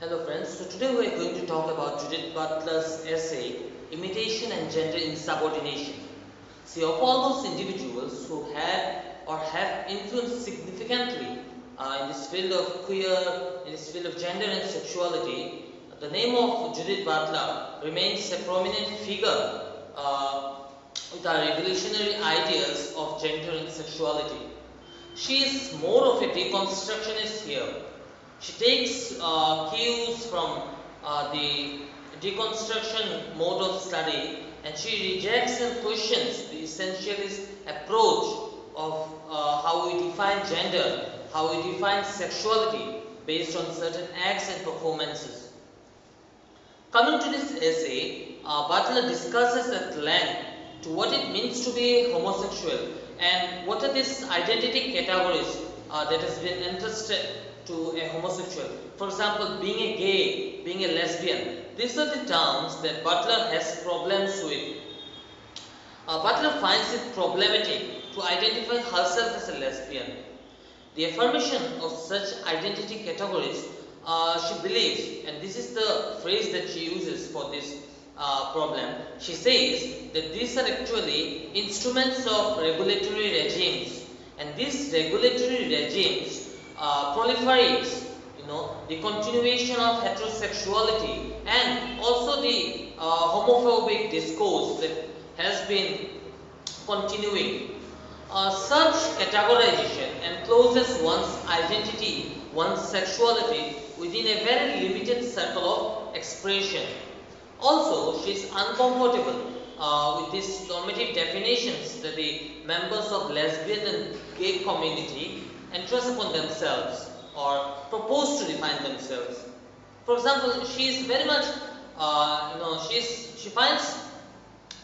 Hello friends, so today we are going to talk about Judith Butler's essay, Imitation and Gender Insubordination. See, of all those individuals who had or have influenced significantly in this field of queer, in this field of gender and sexuality, the name of Judith Butler remains a prominent figure with our revolutionary ideas of gender and sexuality. She is more of a deconstructionist here. She takes cues from the deconstruction mode of study, and she rejects and questions the essentialist approach of how we define gender, how we define sexuality based on certain acts and performances. Coming to this essay, Butler discusses at length to what it means to be homosexual and what are these identity categories that has been entrusted to a homosexual. For example, being a gay, being a lesbian. These are the terms that Butler has problems with. Butler finds it problematic to identify herself as a lesbian. The affirmation of such identity categories, she believes, and this is the phrase that she uses for this problem, she says that these are actually instruments of regulatory regimes, and these regulatory regimes proliferates, the continuation of heterosexuality and also the homophobic discourse that has been continuing. Such categorization encloses one's identity, one's sexuality within a very limited circle of expression. Also, she is uncomfortable with these normative definitions that the members of lesbian and gay community entrust upon themselves or propose to define themselves. For example, she is very much, she finds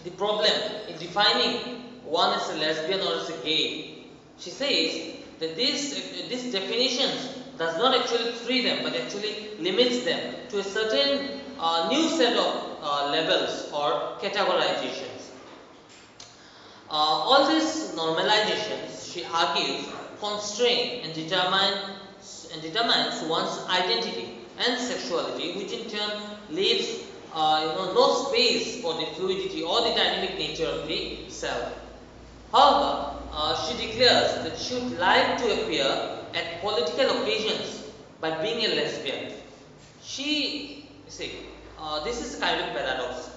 the problem in defining one as a lesbian or as a gay. She says that these definitions does not actually free them, but actually limits them to a certain new set of levels or categorizations. All these normalizations, she argues, constrain and determines one's identity and sexuality, which in turn leaves no space for the fluidity or the dynamic nature of the self. However, she declares that she would like to appear at political occasions by being a lesbian. This is kind of paradox.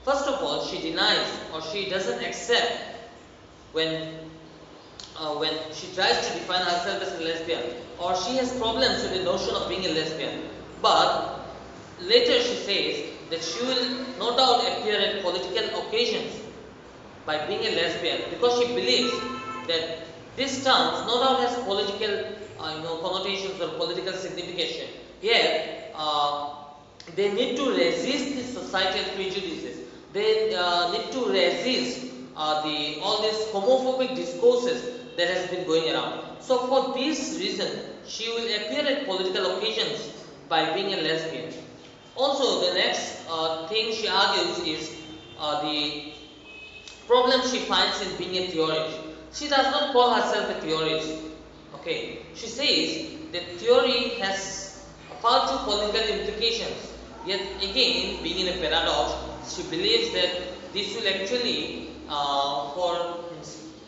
First of all, she denies or she doesn't accept when she tries to define herself as a lesbian, or she has problems with the notion of being a lesbian. But later she says that she will no doubt appear at political occasions by being a lesbian because she believes that this term no doubt has political connotations or political signification. Yet they need to resist the societal prejudices. They need to resist all these homophobic discourses that has been going around. So for this reason, she will appear at political occasions by being a lesbian. Also, the next thing she argues is the problem she finds in being a theorist. She does not call herself a theorist. Okay, she says that theory has far too political implications. Yet again, being in a paradox, she believes that this will actually, for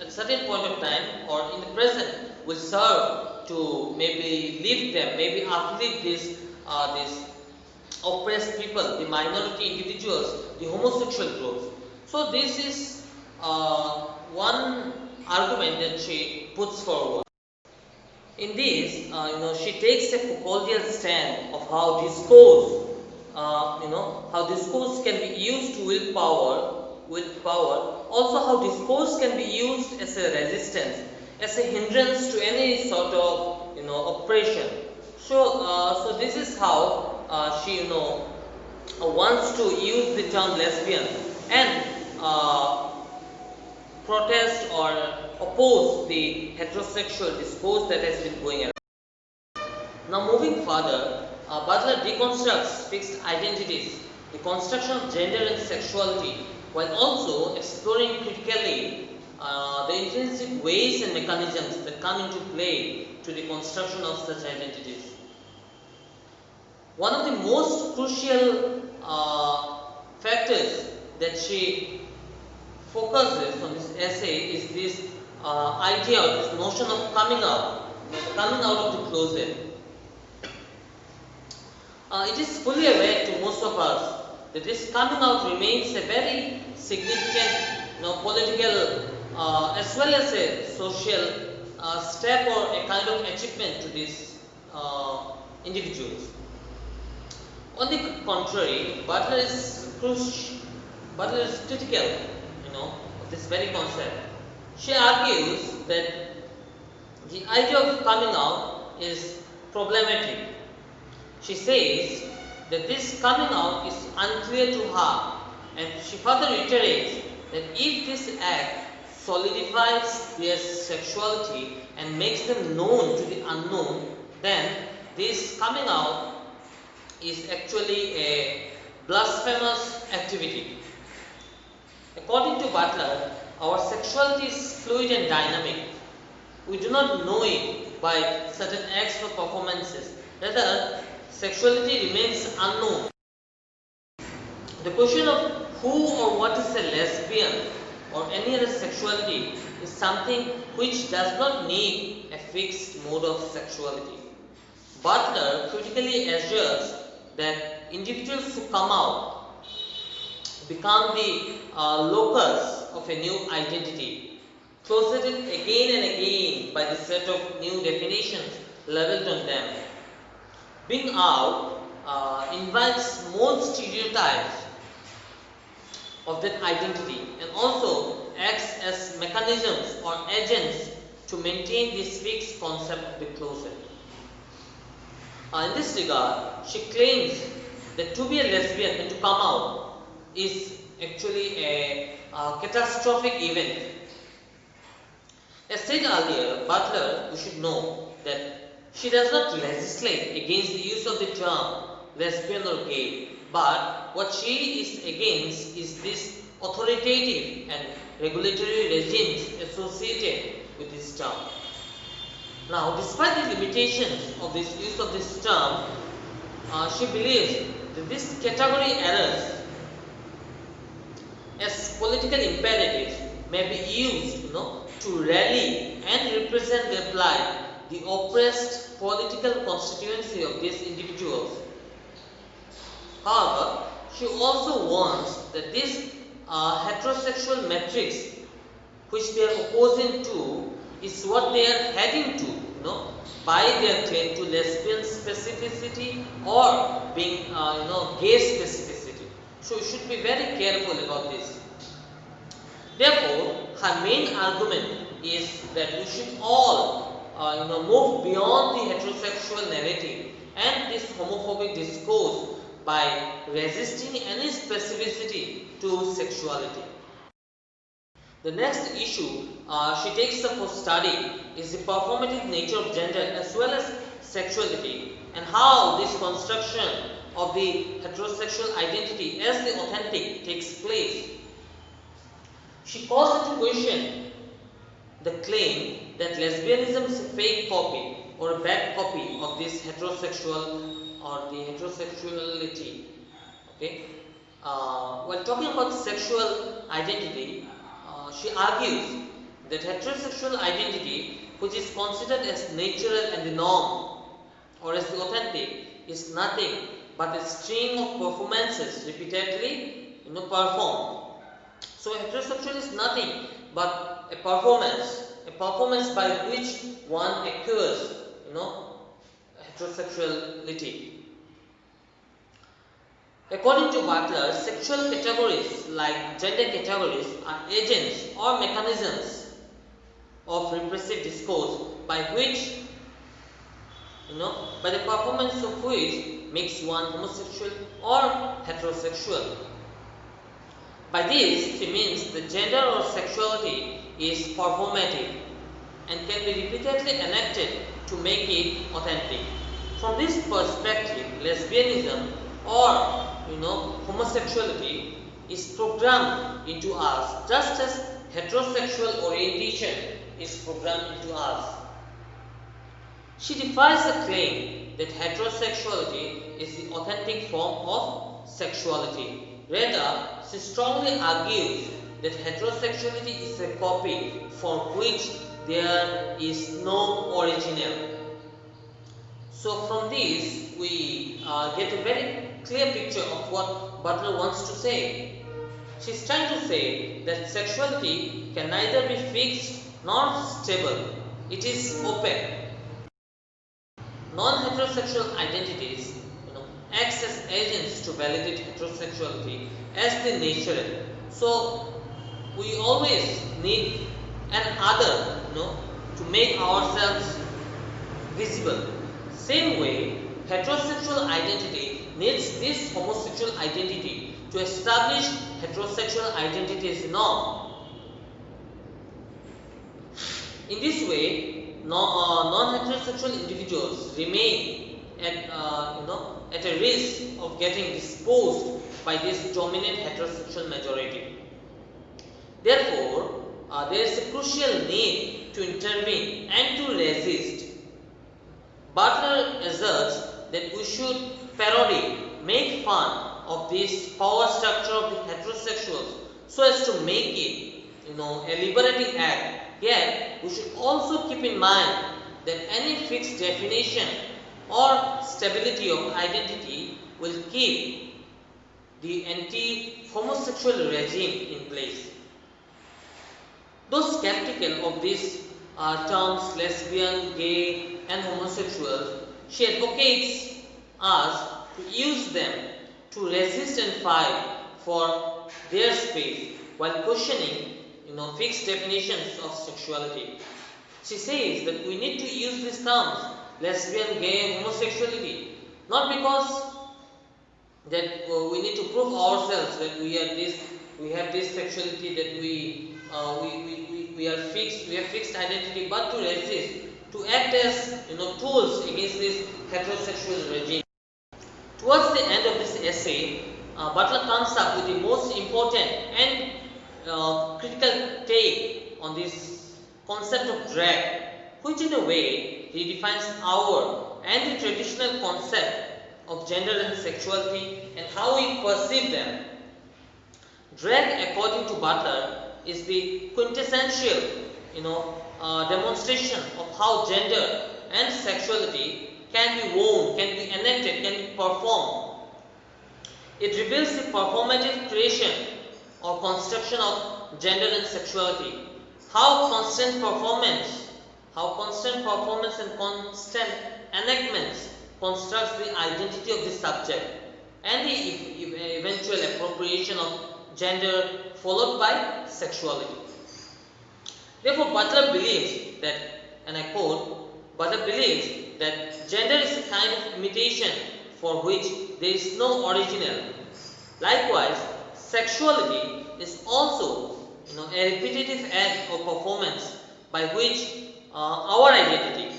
at certain point of time or in the present, will serve to maybe lift them, maybe uplift these oppressed people, the minority individuals, the homosexual groups. So this is one argument that she puts forward. In this, she takes a Foucauldian stand of how discourse, can be used to wield power. Also, how discourse can be used as a resistance, as a hindrance to any sort of oppression. So this is how she wants to use the term lesbian and protest or oppose the heterosexual discourse that has been going around. Now moving further, Butler deconstructs fixed identities, the construction of gender and sexuality, while also exploring critically the intrinsic ways and mechanisms that come into play to the construction of such identities. One of the most crucial factors that she focuses on this essay is this idea or this notion of coming out of the closet. It is fully aware to most of us that this coming out remains a very significant political as well as a social step or a kind of achievement to these individuals. On the contrary, Butler is critical, of this very concept. She argues that the idea of coming out is problematic. She says that this coming out is unclear to her, and she further reiterates that if this act solidifies their sexuality and makes them known to the unknown, then this coming out is actually a blasphemous activity. According to Butler, our sexuality is fluid and dynamic. We do not know it by certain acts or performances. Rather, sexuality remains unknown. The question of who or what is a lesbian or any other sexuality is something which does not need a fixed mode of sexuality. Butler critically assures that individuals who come out become the locus of a new identity, closeted again and again by the set of new definitions leveled on them. Being out invites more stereotypes of that identity and also acts as mechanisms or agents to maintain this fixed concept of the closet. In this regard, she claims that to be a lesbian and to come out is actually a catastrophic event. As said earlier, Butler, we should know that she does not legislate against the use of the term lesbian or gay, but what she is against is this authoritative and regulatory regimes associated with this term. Now, despite the limitations of this use of this term, she believes that this category errors as political imperatives may be used to rally and represent the plight, the oppressed political constituency of these individuals. However, she also warns that this heterosexual matrix which they are opposing to is what they are heading to, by their claim to lesbian specificity or being, gay specificity. So we should be very careful about this. Therefore, her main argument is that we should all, move beyond the heterosexual narrative and this homophobic discourse by resisting any specificity to sexuality. The next issue she takes up for study is the performative nature of gender as well as sexuality and how this construction of the heterosexual identity as the authentic takes place. She calls into question the claim that lesbianism is a fake copy or a bad copy of this heterosexual or the heterosexuality. Okay. While talking about sexual identity, she argues that heterosexual identity, which is considered as natural and the norm or as the authentic, is nothing but a string of performances repeatedly performed. So heterosexual is nothing but a performance by which one acquires heterosexuality. According to Butler, sexual categories like gender categories are agents or mechanisms of repressive discourse by which, by the performance of which makes one homosexual or heterosexual. By this, she means the gender or sexuality is performative and can be repeatedly enacted to make it authentic. From this perspective, lesbianism or homosexuality is programmed into us just as heterosexual orientation is programmed into us. She defies the claim that heterosexuality is the authentic form of sexuality. Rather, she strongly argues that heterosexuality is a copy for which there is no original. So from this we get a very clear picture of what Butler wants to say. She's trying to say that sexuality can neither be fixed nor stable. It is opaque. Non-heterosexual identities acts as agents to validate heterosexuality as the natural. So we always need an other, to make ourselves visible. Same way, heterosexual identity needs this homosexual identity to establish heterosexual identity as norm. In this way, non-heterosexual individuals remain at a risk of getting disposed by this dominant heterosexual majority. Therefore, there is a crucial need to intervene and to resist. Butler asserts that we should parody, make fun of this power structure of the heterosexuals so as to make it, a liberating act. Yet, we should also keep in mind that any fixed definition or stability of identity will keep the anti-homosexual regime in place. Those skeptical of these terms lesbian, gay and homosexual, she advocates us to use them to resist and fight for their space while questioning fixed definitions of sexuality. She says that we need to use these terms lesbian, gay, homosexuality not because that we need to prove ourselves that we have this sexuality, that we have fixed identity, but to resist, to act as tools against this heterosexual regime. Towards the end of this essay, Butler comes up with the most important and critical take on this concept of drag, which in a way redefines our and the traditional concept of gender and sexuality and how we perceive them. Drag, according to Butler, is the quintessential, demonstration of how gender and sexuality can be worn, can be enacted, can be performed. It reveals the performative creation or construction of gender and sexuality. How constant performance and constant enactments constructs the identity of the subject and the eventual appropriation of gender followed by sexuality. Therefore, Butler believes that, and I quote, Butler believes that gender is a kind of imitation for which there is no original. Likewise, sexuality is also a repetitive act or performance by which our identity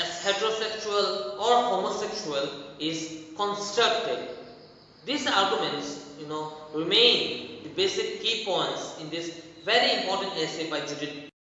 as heterosexual or homosexual is constructed. These arguments remain the basic key points in this very important essay by Judith.